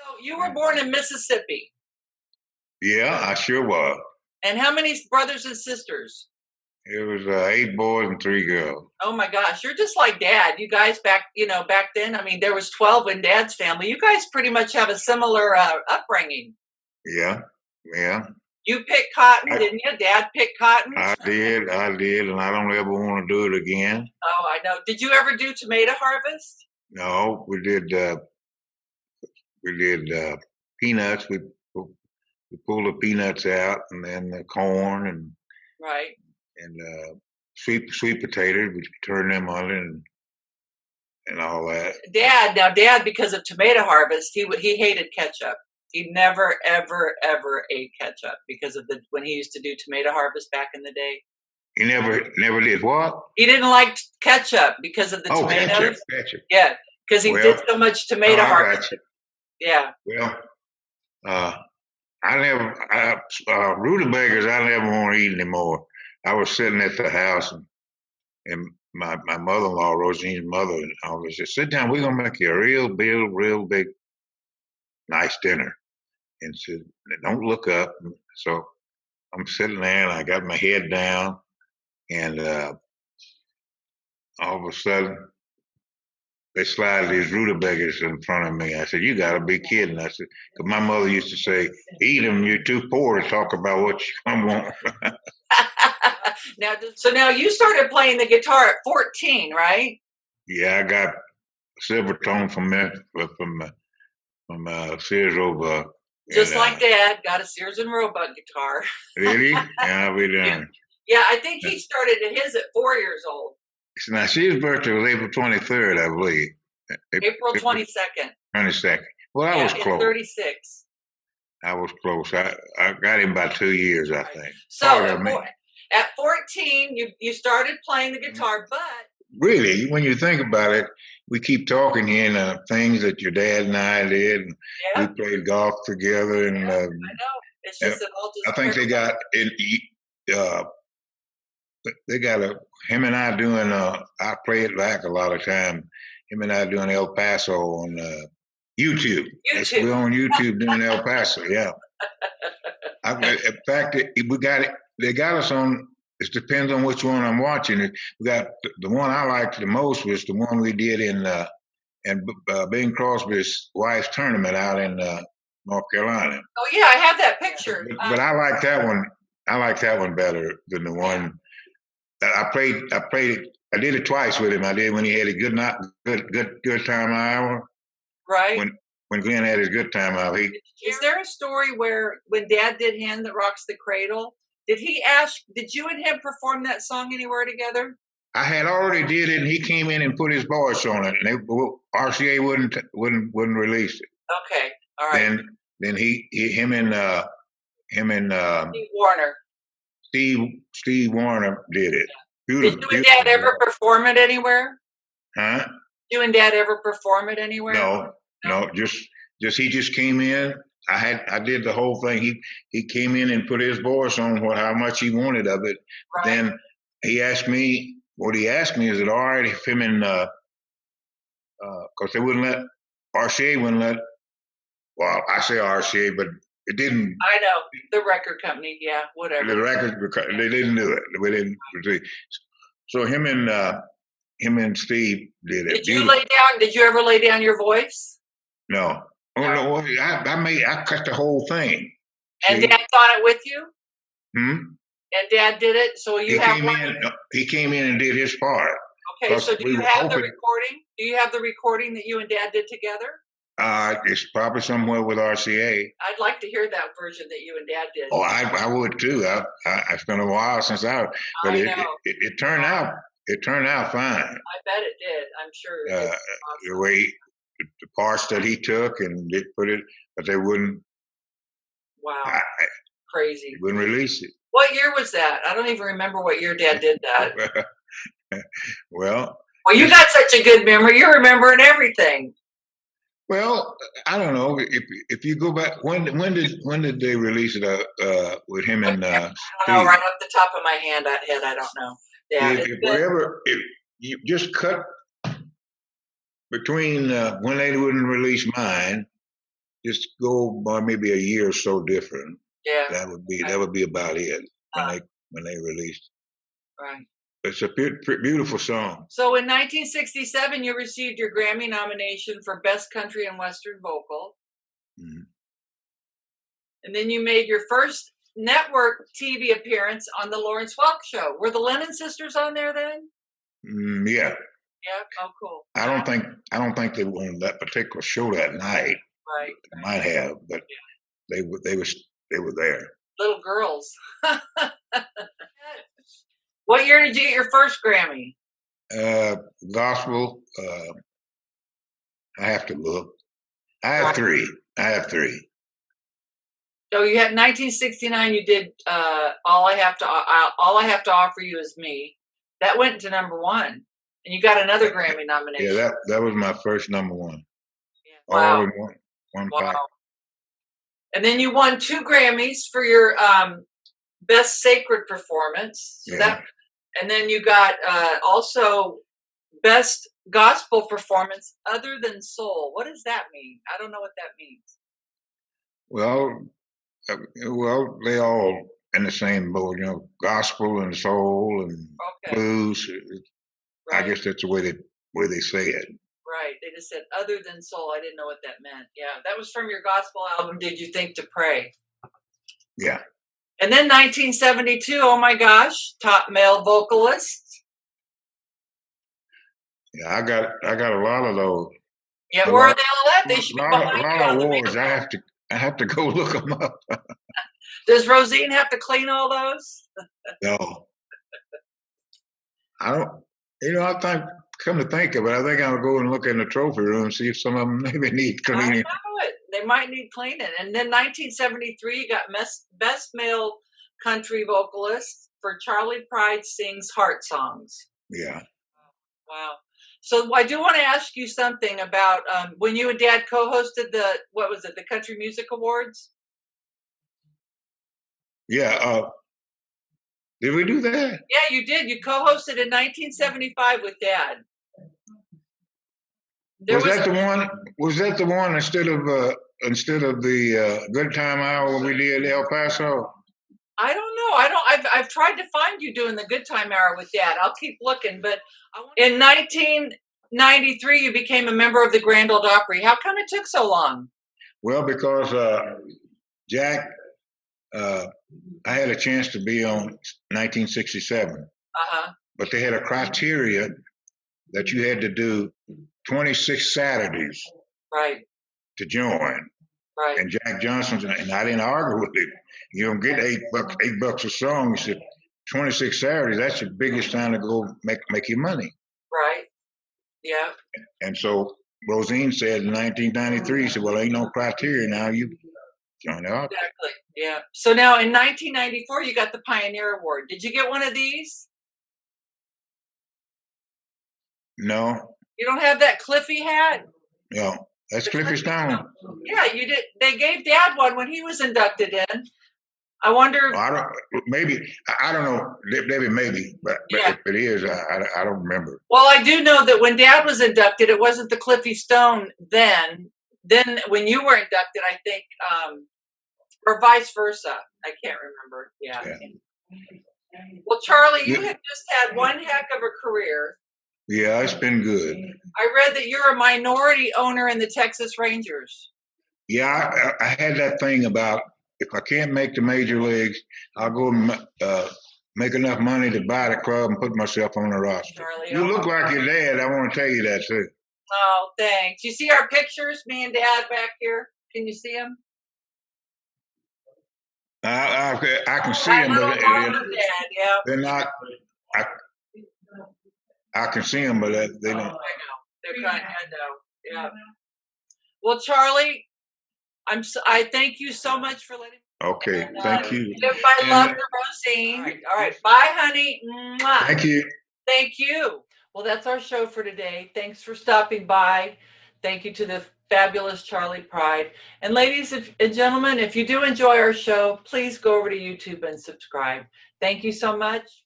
So you were born in Mississippi. Yeah, I sure was. And how many brothers and sisters? It was 8 boys and 3 girls. Oh my gosh, you're just like Dad. You guys back then, I mean, there was 12 in Dad's family. You guys pretty much have a similar upbringing. Yeah, yeah. You picked cotton, I, didn't you? Dad picked cotton. I did, and I don't ever want to do it again. Oh, I know. Did you ever do tomato harvest? No, we did. Peanuts. We pulled the peanuts out, and then the corn Right. and sweet potatoes. We turned them on and all that. Dad, because of tomato harvest, he hated ketchup. He never, ever, ever ate ketchup because of when he used to do tomato harvest back in the day. He never did what? He didn't like ketchup because of the tomatoes. Ketchup. Yeah, because he did so much tomato harvest. Gotcha. Yeah. Well, rutabagas I never want to eat anymore. I was sitting at the house and my mother-in-law, Rosine's mother, and all this said, "Sit down, we're gonna make you a real big, nice dinner." And said, "Don't look up." So I'm sitting there and I got my head down, and all of a sudden they slide these rutabagas in front of me. I said, "You got to be kidding!" I said, "Cause my mother used to say, eat them. You're too poor to talk about what you want." Now you started playing the guitar at 14, right? Yeah, I got silver tone from Sears Roebuck. Just like Dad got a Sears and Roebuck guitar. Did he? Yeah, we done. Yeah, I think he started his at 4 years old. Now, She's birthday was April 23rd, I believe. April 22nd. 22nd. Well, I was close. 36. I was close. I got him by 2 years, I think. So at 14, you started playing the guitar, but really, when you think about it, we keep talking here and things that your dad and I did. And we played golf together, and I know. It's just I think they got him and I doing. I play it back a lot of time. Him and I doing El Paso on YouTube. We're on YouTube doing El Paso. Yeah. In fact, we got it. They got us on. It depends on which one I'm watching. We got the one I liked the most was the one we did in Bing Crosby's wife's tournament out in North Carolina. Oh yeah, I have that picture. But I like that one. I like that one better than the one that I played. I did it twice with him. I did when he had a good time hour. Right. When Glenn had his good time hour. Is there a story where when Dad did Hand That Rocks the Cradle? Did you and him perform that song anywhere together? I had already did it, and he came in and put his voice on it, and RCA wouldn't release it. Okay, all right. Then him and Steve Wariner. Steve Wariner did it. Did you and Dad ever perform it anywhere? Huh? You and Dad ever perform it anywhere? No. Just he just came in. I did the whole thing. He came in and put his voice on how much he wanted of it. Right. Then he asked me, is it all right if him and because they wouldn't let RCA well, I say RCA, but it didn't. I know the record company, yeah, whatever. The record, they didn't do it. We didn't. So him and Steve did it. Did you ever lay down your voice? No. Oh no! I cut the whole thing. And Dad thought it with you. Hmm. And Dad did it, so you He came in and did his part. Okay, so do you have the recording? Do you have the recording that you and Dad did together? It's probably somewhere with RCA. I'd like to hear that version that you and Dad did. Oh, I would too. It's been a while since but it turned out. It turned out fine. I bet it did. I'm sure. Awesome. The way. The parts that he took and they put it, but they wouldn't. Wow, crazy! They wouldn't release it. What year was that? I don't even remember what year Dad did that. Well, you got such a good memory. You're remembering everything. Well, I don't know if you go back. When did they release it? With him and I don't know. Right off the top of my head, I don't know. Yeah, if you just cut. Between when they wouldn't release mine just go by maybe a year or so different. Yeah. That would be about it when they released. Right. It's a beautiful song. So in 1967, you received your Grammy nomination for Best Country and Western Vocal. Mm-hmm. And then you made your first network TV appearance on the Lawrence Welk Show. Were the Lennon sisters on there then? Yeah. Yeah. Oh, cool. I don't think they were on that particular show that night. Right. They might have, but they were there. Little girls. What year did you get your first Grammy? Gospel. I have to look. I have three. So you had 1969. You did all I have to offer you is me. That went to #1, and you got another Grammy nomination. Yeah, that was my first #1. Yeah. Wow. All in one pack. And then you won 2 Grammys for your Best Sacred Performance. So yeah. And then you got also Best Gospel Performance Other Than Soul. What does that mean? I don't know what that means. Well, they all in the same boat, gospel and soul and blues. Right. I guess that's the way they say it. Right. They just said other than soul. I didn't know what that meant. Yeah. That was from your gospel album, Did You Think to Pray? Yeah. And then 1972, oh my gosh, top male vocalist. Yeah, I got a lot of those. Yeah, where are they all at? They should be behind you. A lot of awards. I have to go look them up. Does Rosine have to clean all those? No. I don't. I think. Come to think of it, I think I'll go and look in the trophy room and see if some of them maybe need cleaning. I know it. They might need cleaning. And then 1973, you got Best Male Country Vocalist for Charley Pride Sings Heart Songs. Yeah. Wow. So I do want to ask you something about when you and Dad co-hosted the Country Music Awards? Yeah. Did we do that? Yeah, you did. You co-hosted in 1975 with Dad. Was that the one instead of the Good Time Hour we did El Paso? I don't know. I've tried to find you doing the Good Time Hour with Dad. I'll keep looking. But in 1993, you became a member of the Grand Ole Opry. How come it took so long? Well, because Jack, I had a chance to be on 1967. But they had a criteria that you had to do 26 Saturdays to join. Right. And Jack Johnson, and I didn't argue with him. You don't get $8 a song. He said, 26 Saturdays, that's your biggest time to go make your money. Right. Yeah. And so Rosine said in 1993, she said, well, ain't no criteria now. You join the Opry. Exactly. Yeah. So now in 1994, you got the Pioneer Award. Did you get one of these? No. You don't have that Cliffy hat? No. That's Cliffy Stone. Yeah, you did. They gave Dad one when he was inducted in. I wonder. Well, I don't know. Maybe, but if it is, I don't remember. Well, I do know that when Dad was inducted, it wasn't the Cliffy Stone then. Then when you were inducted, I think, or vice versa. I can't remember. Yeah. Well, Charlie, you have just had one heck of a career. Yeah, it's been good. I read that you're a minority owner in the Texas Rangers. Yeah, I had that thing about if I can't make the major leagues, I'll go make enough money to buy the club and put myself on the roster. Charlie, you look like your dad. I want to tell you that too. Oh, thanks. You see our pictures, me and Dad back here? Can you see them? I can see them, but they're not. I can see them, but they don't. I know. They're kind of, I know. Yeah. Well, Charlie, I thank you so much for letting me. Okay, thank you. Give my love to Rosine. All right. Bye, honey. Mwah. Thank you. Thank you. Well, that's our show for today. Thanks for stopping by. Thank you to the fabulous Charley Pride. And ladies and gentlemen, if you do enjoy our show, please go over to YouTube and subscribe. Thank you so much.